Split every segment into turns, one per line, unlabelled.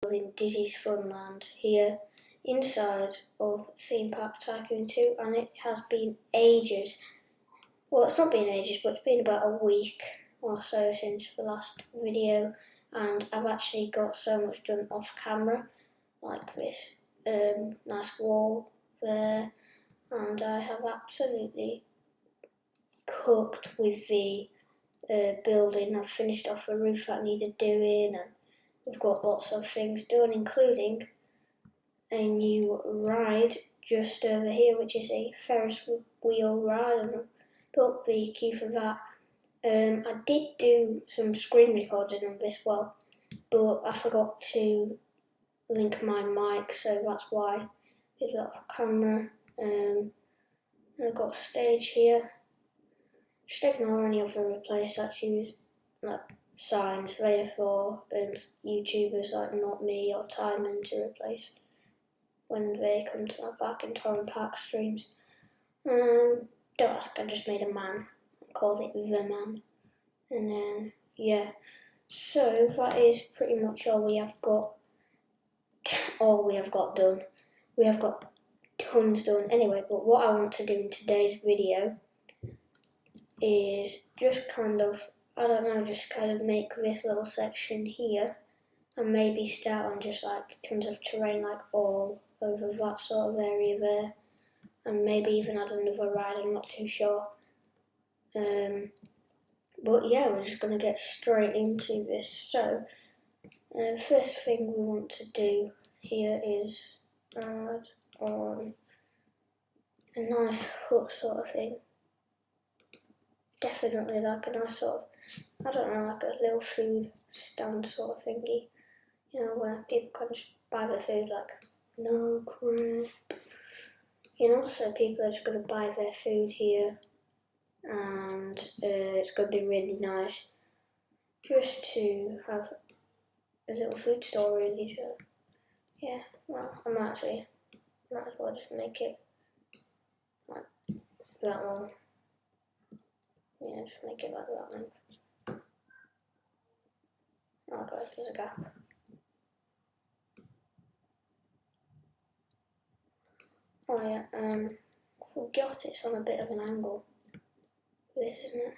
building Dizzy's Funland here inside of Theme Park Tycoon 2, and it has been ages. Well, it's not been ages, but it's been about a week or so since the last video, and I've actually got so much done off camera, like this nice wall there, and I have absolutely cooked with the building. I've finished off the roof that needed doing, and we've got lots of things done, including a new ride just over here, which is a Ferris wheel ride, and I built the key for that. I did do some screen recording on this well, but I forgot to link my mic, so that's why it's off camera. And I've got a stage here. Just ignore any other replace that's used, like signs there for YouTubers like Not Me or Timon to replace when they come to my back in Torrent Park streams. Don't ask, I just made a man. I called it The Man. And then, yeah. So that is pretty much all we have got done. We have got tons done anyway, but what I want to do in today's video is just kind of, just kind of make this little section here and maybe start on just like tons of terrain like all over that sort of area there, and maybe even add another ride, I'm not too sure. But yeah, we're just going to get straight into this. So, first thing we want to do here is add on a nice hut sort of thing. Definitely like a nice sort of, like a little food stand sort of thingy. You know, where people can just buy their food like, no crap. You know, so people are just going to buy their food here, and it's going to be really nice just to have a little food store really. So yeah, well, I might as well just make it like that one. Yeah, just make it like that one. Oh guys, there's a gap. Oh yeah, forgot it's on a bit of an angle. This, isn't it?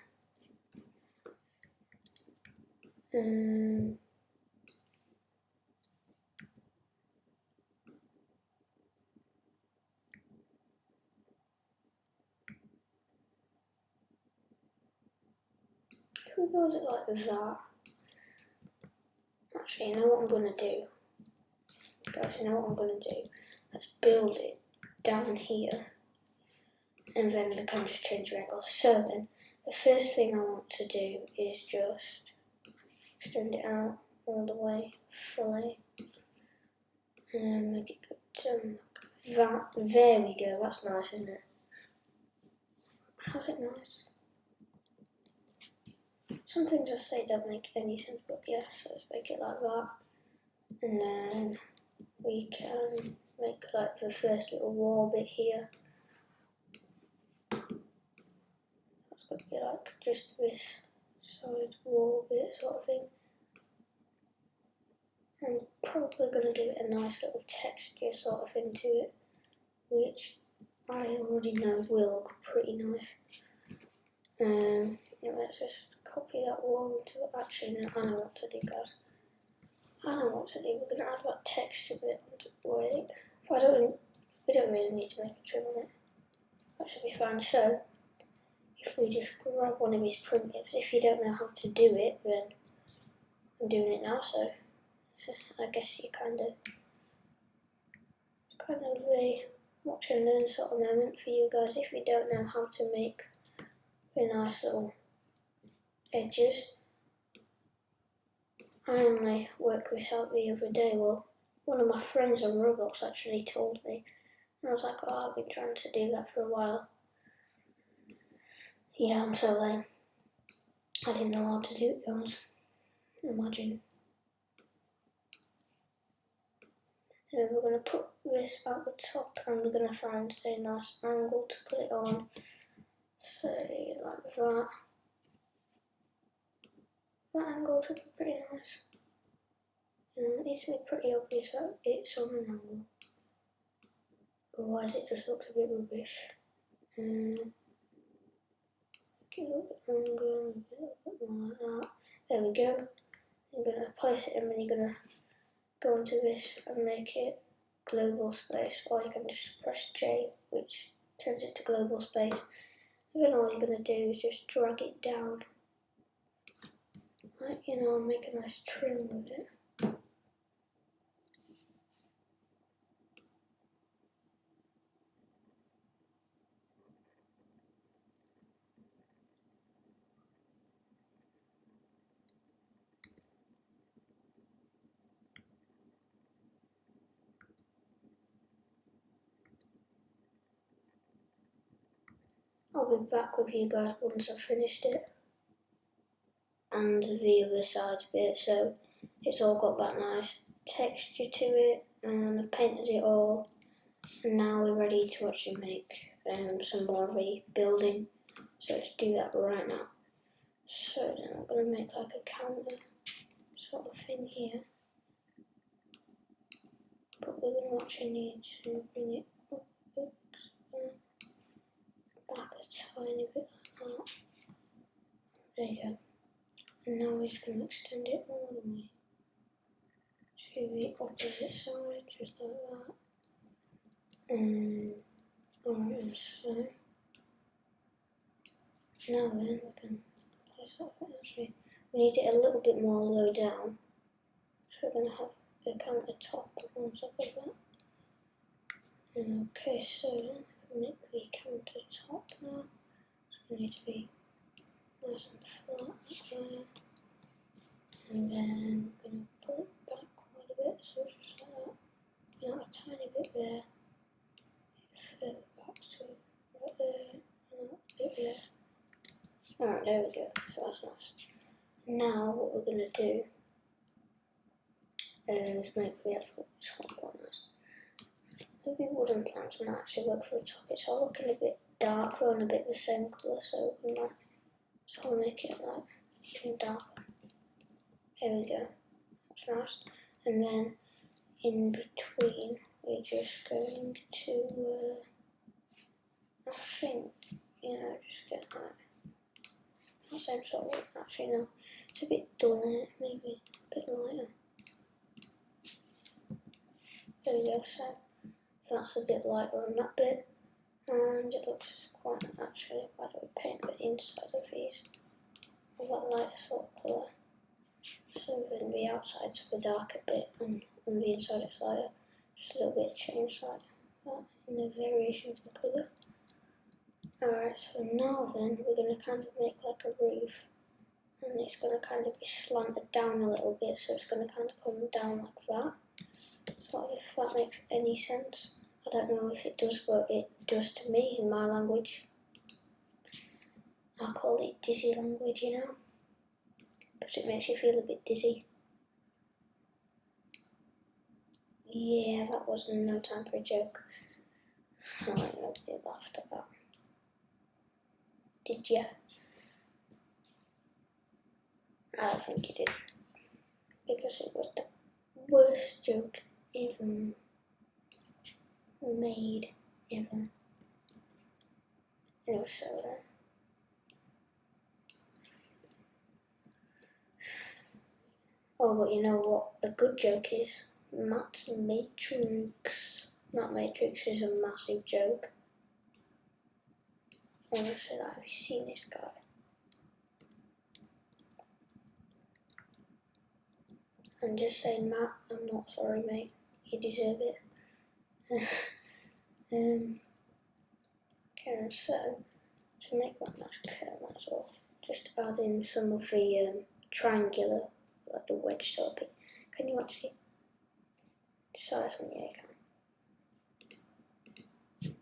If we build it like that. Actually, you know what I'm going to do? Guys, you know what I'm going to do? Let's build it down here, and then we can just change the angle. So then, the first thing I want to do is just extend it out all the way fully, and then make it go to that. There we go. That's nice, isn't it? How's it nice? Some things I say don't make any sense, but yeah, so let's make it like that. And then we can make like the first little wall bit here. That's going to be like just this solid wall bit sort of thing. I'm probably going to give it a nice little texture sort of thing to it, which I already know will look pretty nice. Yeah, let's just copy that wall into it. Actually, no, I know what to do, guys. I know what to do. We're going to add that texture bit onto it. We don't really need to make a trim on it. That should be fine. So, if we just grab one of these primitives, if you don't know how to do it, then I'm doing it now. So, I guess you kind of a watch and learn sort of moment for you guys if you don't know how to make the nice little edges. I only worked this out the other day. Well, one of my friends on Roblox actually told me, and I was like, oh, I've been trying to do that for a while. Yeah, I'm so lame. I didn't know how to do it, guys. Imagine. And we're going to put this at the top, and we're going to find a nice angle to put it on. Say like that. That angle should be pretty nice. It needs to be pretty obvious that it's on an angle. Otherwise it just looks a bit rubbish. Make it a little bit longer, a little bit more like that. There we go. You're going to place it in and you're going to go into this and make it global space, or you can just press J, which turns it to global space. And then all you're going to do is just drag it down, like, you know, make a nice trim with it. I'll be back with you guys once I've finished it. And the other side bit, so it's all got that nice texture to it, and I've painted it all, and now we're ready to actually make some more of a building. So let's do that right now. So then I'm going to make like a counter sort of thing here, but we're going to actually need to bring it up back a tiny bit like that. There you go. And now we're just going to extend it all the way to the opposite side, just like that. And alright, so now then we can place that bit. Actually, we need it a little bit more low down, so we're going to have a countertop on top of that. Okay, so then make the countertop now. It's going to need to be nice and flat like that. And then I'm going to pull it back quite a bit, so it's just like that. You know, a tiny bit there, further back to right there, and that bit there. Alright, there we go, so that's nice. Now what we're going to do is make the actual top quite nice. Maybe wooden planks might actually work for the top. It's all looking a bit darker and a bit the same colour, so we might sort of make it like even darker. There we go, that's nice. And then in between, we're just going to, I think, you know, just get that same sort of look. Actually, no, it's a bit dull in it, maybe a bit lighter. There we go, so that's a bit lighter on that bit, and it looks quite actually, why don't we paint the inside of these with that lighter sort of colour. So then the outside's the darker bit, and on the inside it's lighter. Just a little bit of change like that in the variation of the colour. Alright, so now then we're going to kind of make like a roof, and it's going to kind of be slanted down a little bit, so it's going to kind of come down like that. So if that makes any sense. I don't know if it does, but it does to me in my language. I call it dizzy language, you know, because it makes you feel a bit dizzy. Yeah, that was no time for a joke. Alright, nobody laughed at that. Did ya? I don't think you did, because it was the worst joke ever made, ever. Anyway, so then. Oh, but you know what a good joke is? Matt Matrix. Matt Matrix is a massive joke. Honestly, like, have you seen this guy? And just say, Matt, I'm not sorry, mate. You deserve it. Okay, so to make that nice curve, might as well just add in some of the triangular, like the wedge sort of bit. Can you actually size one? Yeah, you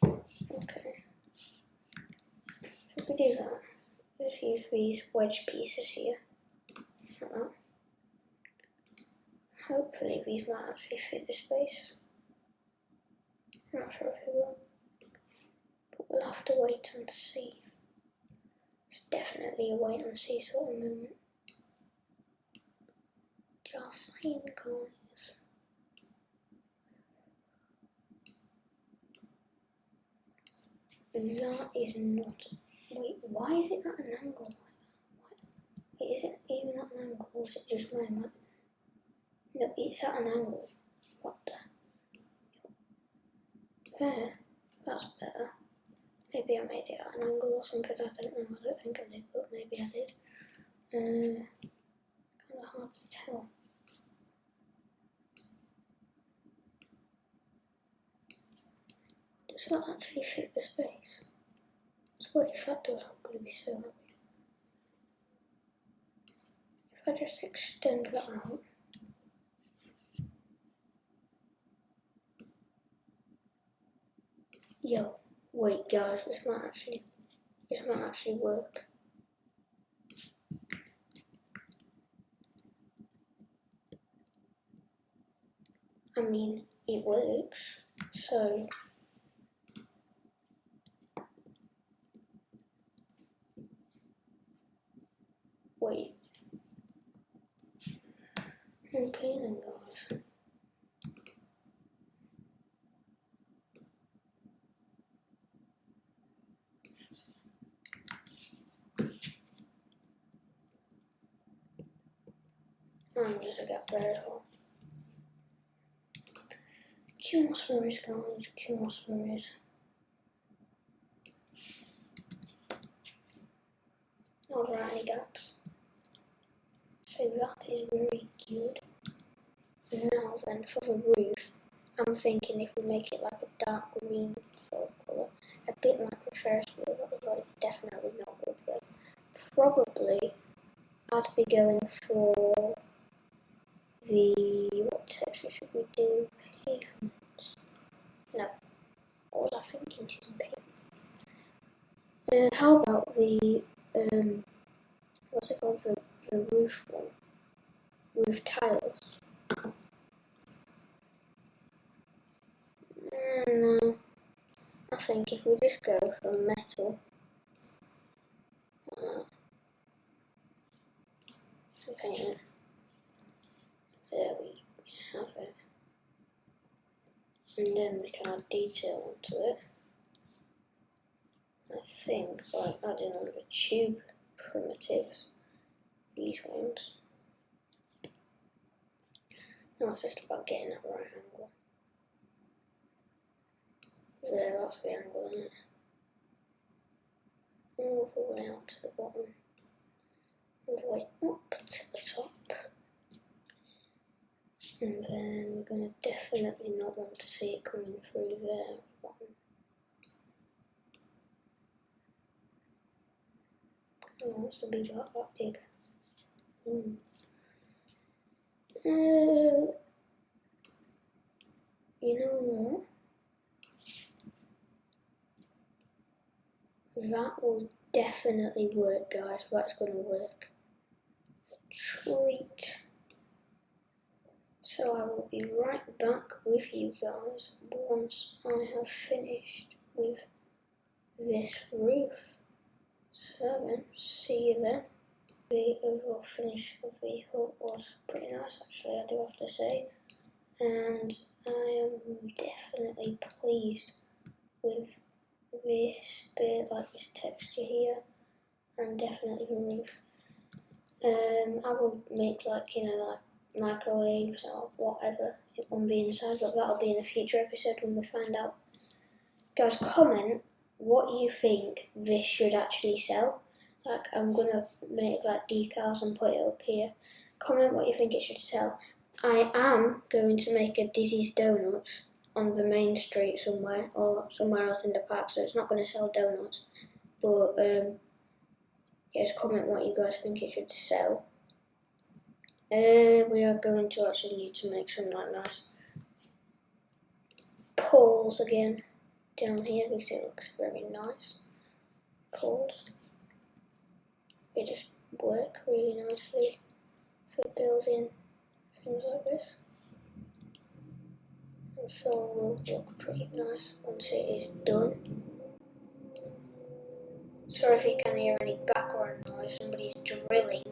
can. Okay. So if we do that, just use these wedge pieces here. Like that. Hopefully these might actually fit the space. I'm not sure if it will, but we'll have to wait and see. It's definitely a wait and see sort of moment. Just saying, guys. That is not. Wait, why is it at an angle? Wait, is it even at an angle, or is it just my man? No, it's at an angle. What the? There. That's better. Maybe I made it at an angle or something. I don't know. I don't think I did, but maybe I did. Kind of hard to tell. Does that actually fit the space? So if that does, I'm going to be so happy. If I just extend that out. Yo, wait guys, this might actually work. I mean, it works, so wait. Okay then guys. I'm just a gap there as well. Curious guys, curious. Not there any gaps. So that is very good. Now then, for the roof, I'm thinking if we make it like a dark green sort of colour, a bit like the Ferris wheel, that was definitely not good for it. Probably, I'd be going for the, what texture should we do? Pavement. No, what was I thinking? Choosing pavement. How about the, what's it called? The roof one? Roof tiles. No, I think if we just go for metal, paint it. There we have it. And then we can add detail onto it. I think by adding on the tube primitives, these ones. Now it's just about getting that right angle. There, that's the angle, isn't it? All the way out to the bottom. All the way up to the top. And then we're going to definitely not want to see it coming through there at the bottom. It wants to be that big. You know what? That will definitely work, guys. That's going to work. A treat. So I will be right back with you guys once I have finished with this roof. So then, see you then. The overall finish of the hut was pretty nice, actually, I do have to say. And I am definitely pleased with this bit, like this texture here, and definitely the roof. I will make like, you know, like microwaves or whatever on the inside, but that'll be in a future episode when we find out. Guys, comment what you think this should actually sell. Like, I'm gonna make like decals and put it up here. Comment what you think it should sell. I am going to make a Dizzy's Donuts on the main street somewhere, or somewhere else in the park, so it's not going to sell donuts. But yeah, just comment what you guys think it should sell. We are going to actually need to make some like nice poles again down here because it looks very nice. Poles. They just work really nicely for building things like this. I'm sure it will look pretty nice once it is done. Sorry if you can hear any background noise, somebody's drilling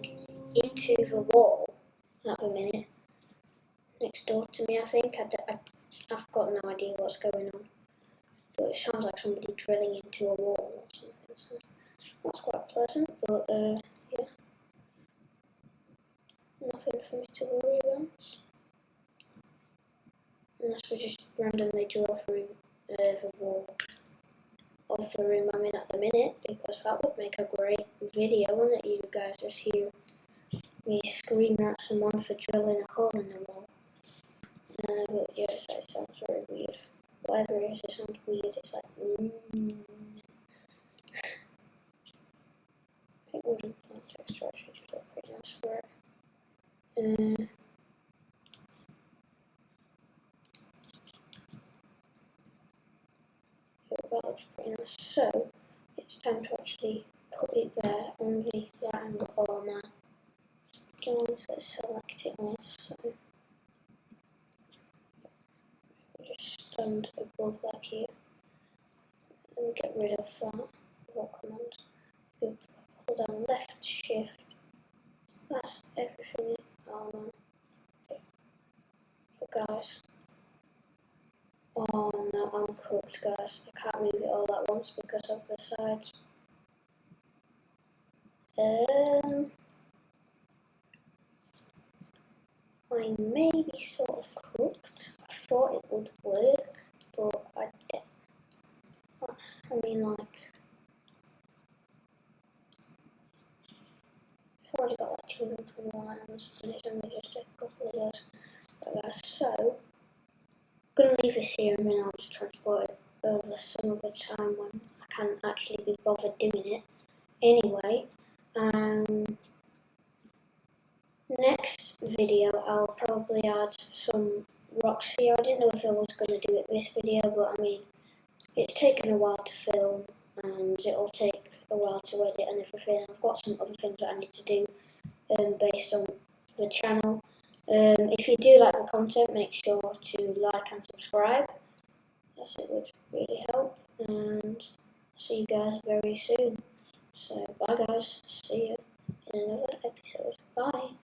into the wall at the minute. next door to me, I think. I've got no idea what's going on. But it sounds like somebody drilling into a wall or something, so that's quite pleasant, but yeah. Nothing for me to worry about. Unless we just randomly drill through the wall of the room I'm in at the minute, because that would make a great video, wouldn't it? You guys just hear me screaming at someone for drilling a hole in the wall. But yes, it sounds very weird. Whatever it is, it sounds weird. It's like, I think wooden plant texture actually just look pretty nice for it. Yeah, that looks pretty nice. So, it's time to actually put it there on the right angle. Oh man. Let's select it all. So, just stand above like here. Let me get rid of that. What command? Good. Hold down left shift. That's everything. Oh man. Okay. So guys. Oh no, I'm cooked, guys. I can't move it all at once because of the sides. I may be sort of cooked. I thought it would work, but I mean, like, I've already got like 221 items, and it's only just a couple of those. But guys, so I'm gonna leave this here, and then I'll just transport it over some other time when I can't actually be bothered doing it. Anyway, next video I'll probably add some rocks here. I didn't know if I was going to do it this video, but I mean, it's taken a while to film and it'll take a while to edit and everything. I've got some other things that I need to do based on the channel. If you do like the content, make sure to like and subscribe, as it would really help, and I'll see you guys very soon. So bye guys, see you in another episode. Bye.